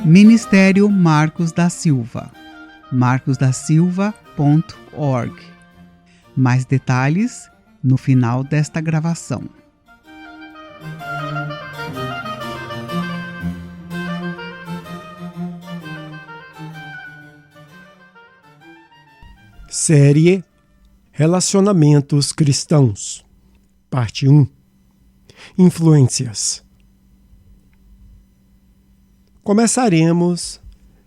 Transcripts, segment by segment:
Ministério Marcos da Silva, marcosdasilva.org. Mais detalhes no final desta gravação. Série Relacionamentos Cristãos, Parte 1. Influências. Começaremos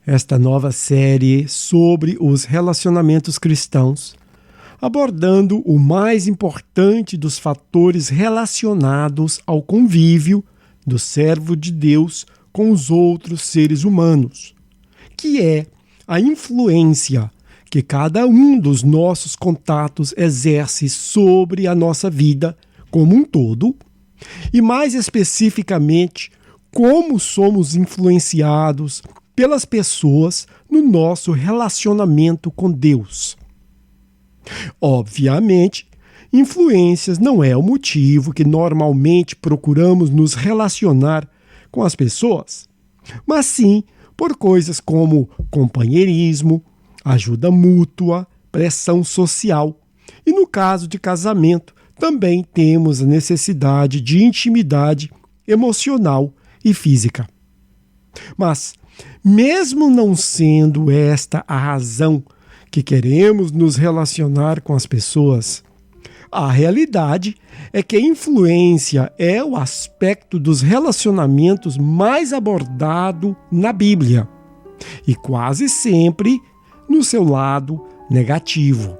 esta nova série sobre os relacionamentos cristãos, abordando o mais importante dos fatores relacionados ao convívio do servo de Deus com os outros seres humanos, que é a influência que cada um dos nossos contatos exerce sobre a nossa vida como um todo, e mais especificamente, como somos influenciados pelas pessoas no nosso relacionamento com Deus. Obviamente, influências não é o motivo que normalmente procuramos nos relacionar com as pessoas, mas sim por coisas como companheirismo, ajuda mútua, pressão social. E no caso de casamento, também temos a necessidade de intimidade emocional e física. Mas, mesmo não sendo esta a razão que queremos nos relacionar com as pessoas, a realidade é que a influência é o aspecto dos relacionamentos mais abordado na Bíblia, e quase sempre no seu lado negativo.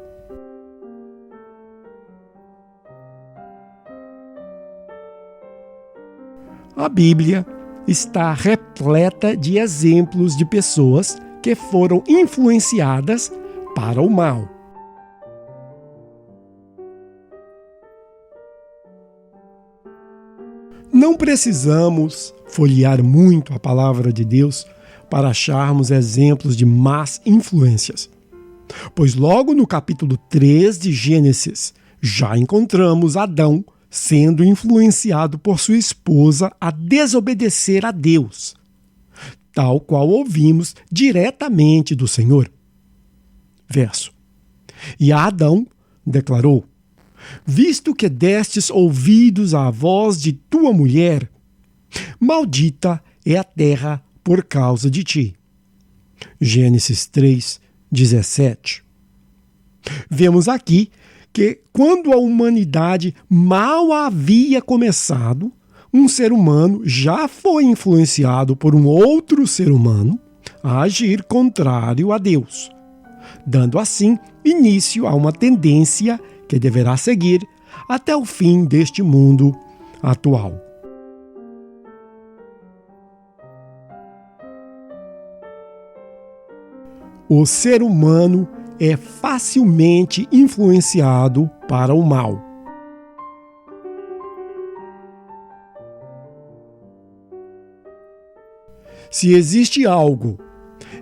A Bíblia está repleta de exemplos de pessoas que foram influenciadas para o mal. Não precisamos folhear muito a palavra de Deus para acharmos exemplos de más influências, pois logo no capítulo 3 de Gênesis já encontramos Adão sendo influenciado por sua esposa a desobedecer a Deus, tal qual ouvimos diretamente do Senhor. Verso: E Adão declarou: Visto que destes ouvidos à voz de tua mulher, maldita é a terra por causa de ti. Gênesis 3, 17. Vemos aqui que, quando a humanidade mal havia começado, um ser humano já foi influenciado por um outro ser humano a agir contrário a Deus, dando assim início a uma tendência que deverá seguir até o fim deste mundo atual. O ser humano é facilmente influenciado para o mal. Se existe algo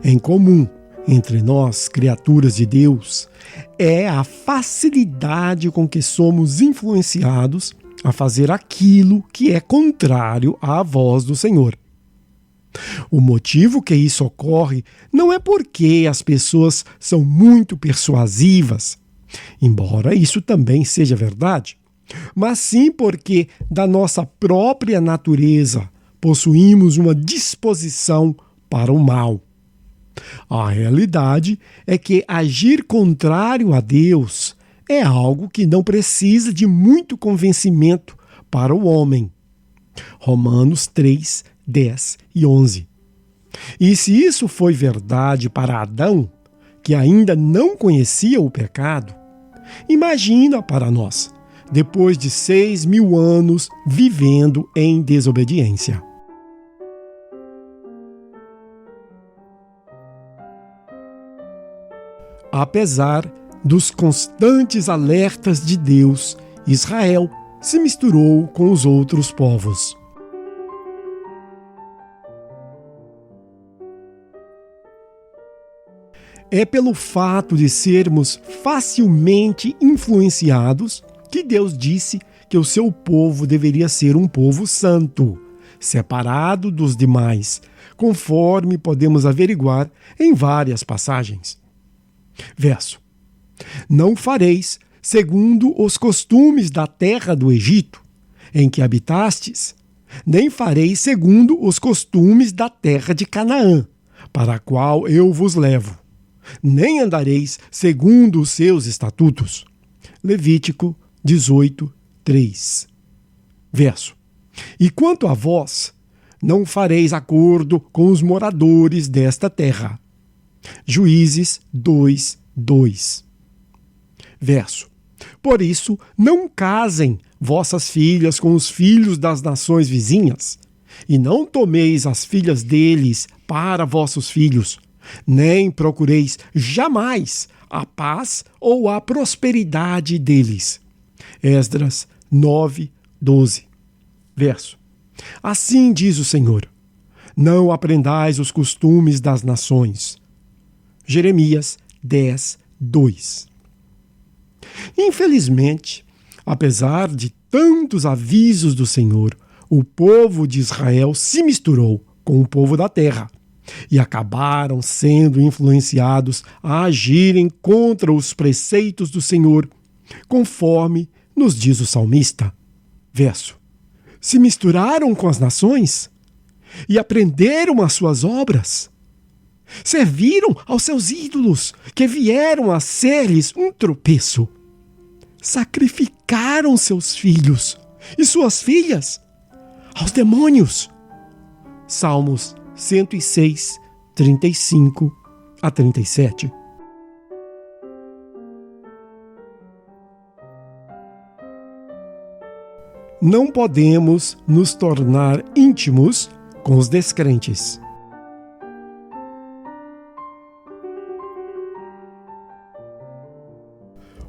em comum entre nós, criaturas de Deus, é a facilidade com que somos influenciados a fazer aquilo que é contrário à voz do Senhor. O motivo que isso ocorre não é porque as pessoas são muito persuasivas, embora isso também seja verdade, mas sim porque, da nossa própria natureza, possuímos uma disposição para o mal. A realidade é que agir contrário a Deus é algo que não precisa de muito convencimento para o homem. Romanos 3, 10 e 11. E se isso foi verdade para Adão, que ainda não conhecia o pecado, imagina para nós, depois de 6.000 anos vivendo em desobediência. Apesar dos constantes alertas de Deus, Israel se misturou com os outros povos. É pelo fato de sermos facilmente influenciados que Deus disse que o seu povo deveria ser um povo santo, separado dos demais, conforme podemos averiguar em várias passagens. Verso: Não fareis segundo os costumes da terra do Egito, em que habitastes, nem fareis segundo os costumes da terra de Canaã, para a qual eu vos levo, nem andareis segundo os seus estatutos. Levítico 18, 3. Verso: E quanto a vós, não fareis acordo com os moradores desta terra. Juízes 2, 2. Verso: Por isso, não casem vossas filhas com os filhos das nações vizinhas, e não tomeis as filhas deles para vossos filhos, nem procureis jamais a paz ou a prosperidade deles. Esdras 9, 12. Verso: Assim diz o Senhor: Não aprendais os costumes das nações. Jeremias 10, 2. Infelizmente, apesar de tantos avisos do Senhor, o povo de Israel se misturou com o povo da terra e acabaram sendo influenciados a agirem contra os preceitos do Senhor, conforme nos diz o salmista. Verso: Se misturaram com as nações e aprenderam as suas obras. Serviram aos seus ídolos, que vieram a ser-lhes um tropeço. Sacrificaram seus filhos e suas filhas aos demônios. Salmos 106, 35 a 37. Não podemos nos tornar íntimos com os descrentes.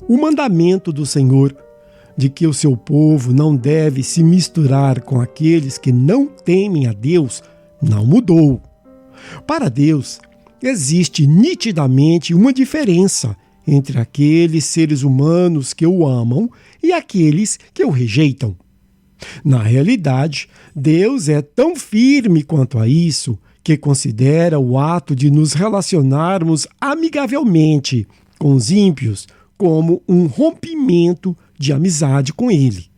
O mandamento do Senhor de que o seu povo não deve se misturar com aqueles que não temem a Deus não mudou. Para Deus, existe nitidamente uma diferença entre aqueles seres humanos que o amam e aqueles que o rejeitam. Na realidade, Deus é tão firme quanto a isso que considera o ato de nos relacionarmos amigavelmente com os ímpios como um rompimento de amizade com ele.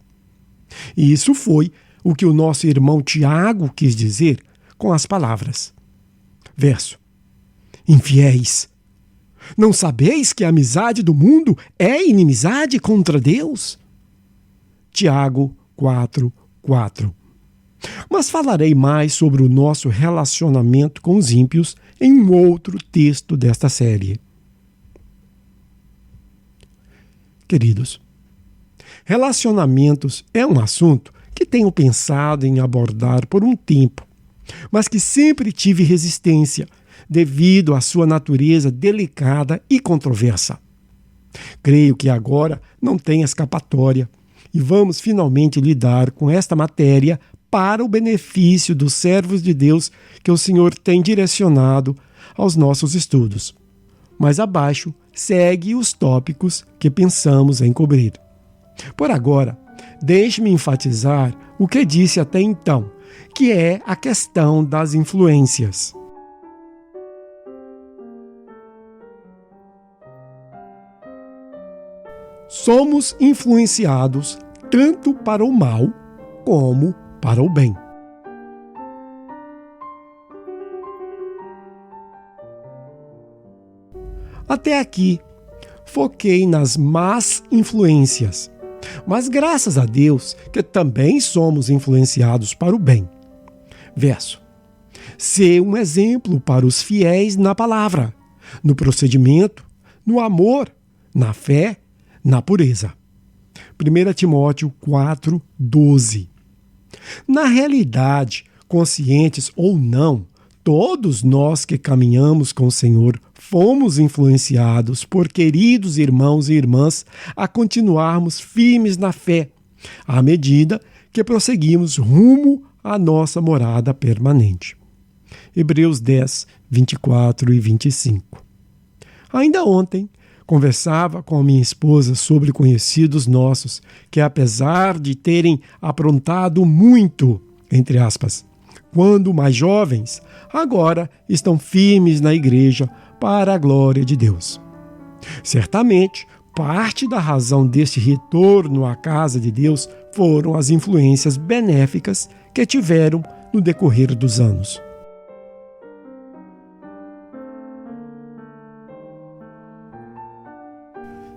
E isso foi o que o nosso irmão Tiago quis dizer com as palavras. Verso: Infiéis, não sabeis que a amizade do mundo é inimizade contra Deus? Tiago 4, 4. Mas falarei mais sobre o nosso relacionamento com os ímpios em um outro texto desta série. Queridos, relacionamentos é um assunto que tenho pensado em abordar por um tempo, mas que sempre tive resistência devido à sua natureza delicada e controversa. Creio que agora não tem escapatória e vamos finalmente lidar com esta matéria para o benefício dos servos de Deus que o Senhor tem direcionado aos nossos estudos. Mais abaixo, segue os tópicos que pensamos em cobrir. Por agora, deixe-me enfatizar o que disse até então, que é a questão das influências. Somos influenciados tanto para o mal como para o bem. Até aqui, foquei nas más influências, mas graças a Deus que também somos influenciados para o bem. Verso: Ser um exemplo para os fiéis na palavra, no procedimento, no amor, na fé, na pureza. 1 Timóteo 4, 12. Na realidade, conscientes ou não, todos nós que caminhamos com o Senhor fomos influenciados por queridos irmãos e irmãs a continuarmos firmes na fé, à medida que prosseguimos rumo à nossa morada permanente. Hebreus 10, 24 e 25. Ainda ontem, conversava com a minha esposa sobre conhecidos nossos que, apesar de terem aprontado muito entre aspas, quando mais jovens, agora estão firmes na igreja para a glória de Deus. Certamente, parte da razão deste retorno à casa de Deus foram as influências benéficas que tiveram no decorrer dos anos.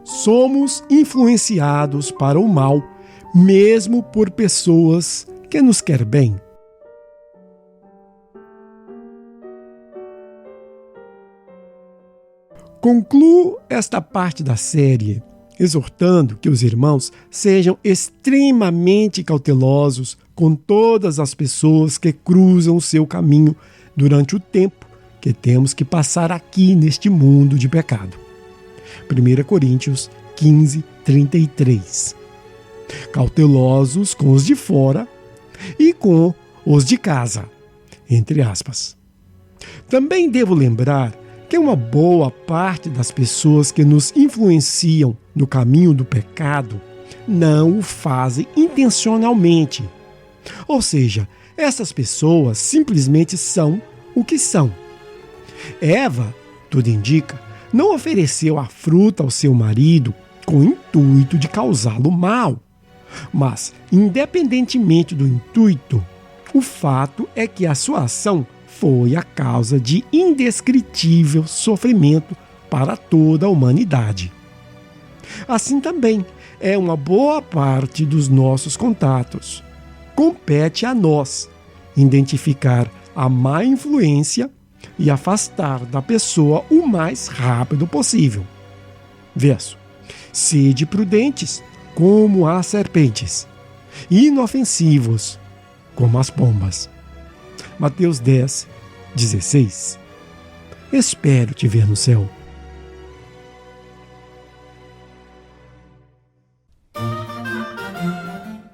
Somos influenciados para o mal, mesmo por pessoas que nos querem bem. Concluo esta parte da série exortando que os irmãos sejam extremamente cautelosos com todas as pessoas que cruzam o seu caminho durante o tempo que temos que passar aqui neste mundo de pecado. 1 Coríntios 15, 33. Cautelosos com os de fora e com os de casa, entre aspas. Também devo lembrar que uma boa parte das pessoas que nos influenciam no caminho do pecado não o fazem intencionalmente. Ou seja, essas pessoas simplesmente são o que são. Eva, tudo indica, não ofereceu a fruta ao seu marido com o intuito de causá-lo mal. Mas, independentemente do intuito, o fato é que a sua ação foi a causa de indescritível sofrimento para toda a humanidade. Assim também é uma boa parte dos nossos contatos. Compete a nós identificar a má influência e afastar da pessoa o mais rápido possível. Verso: sede prudentes como as serpentes, inofensivos como as pombas. Mateus 10, 16. Espero te ver no céu.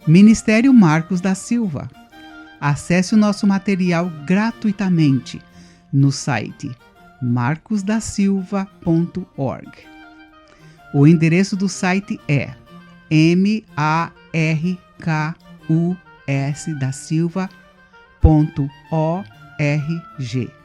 Ministério Marcos da Silva. Acesse o nosso material gratuitamente no site marcosdasilva.org. O endereço do site é markusdasilva.org.